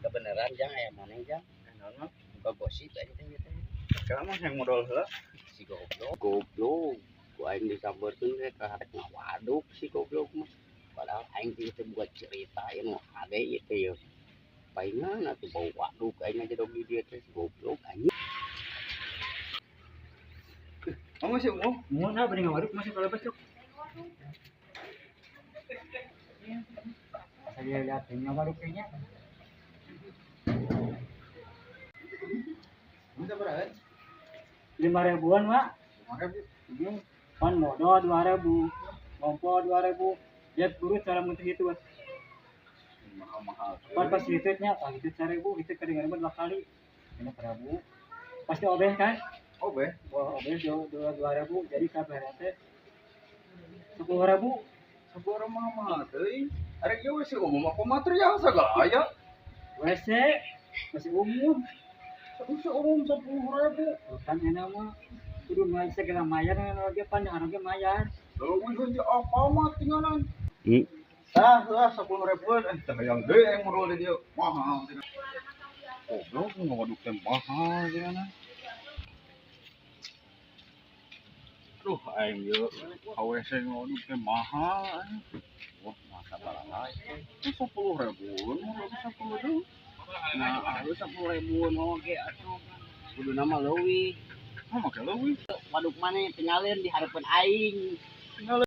kebenaran jang aya maneh jang. Naon Buka gosip aja teh gitu. sekarang mah yang modal heula. Si goblok. Ku aing disambeurkeun teh ka hareup ngawaduk si goblok mah. Padahal aing teh buat ceritain mah ade ieu teh yeuh. Palingan atuh bau waduk aing aja dog di dieu teh si goblok anjing. Kamu sih mau na beri ngawaduk masih kalau besok. Saya lihat ngawaduk kayaknya. Bisa berapa? 5.000-an, Mak. 5.000. Kan modal 2.000. Ngompo 2.000. Lihat guru cara menghitung. Mahal-mahal. Pas hitutnya, itu 1.000, itu kedengaran 2 kali. Ini 1.000. Pasti obeh kan? Obeh. Wah, obeh 2.000 jadi kabarnya teh 10.000. 10.000 mahal teuing. Arek ge wes umum apa material sagala aya. WC masih umum. Terus umum 10.000. Kan enak mah kudu mah segala mayar lagi panjang ge mayar. Kalau wis apa mah tinggalan. Tah 10.000-an teh yang ge yang modal di dieu mahal. Goblok ngawaduk teh mahal cenah. Duh aing ieu KWC ngawaduk teh mahal. Wah, masa balai. 10.000 modal 10.000. Nah, lu 10.000 oge atuh. Kudu nama leuwih. Oh, make leuwih. Waduk maneh tinggalin di hareupeun aing.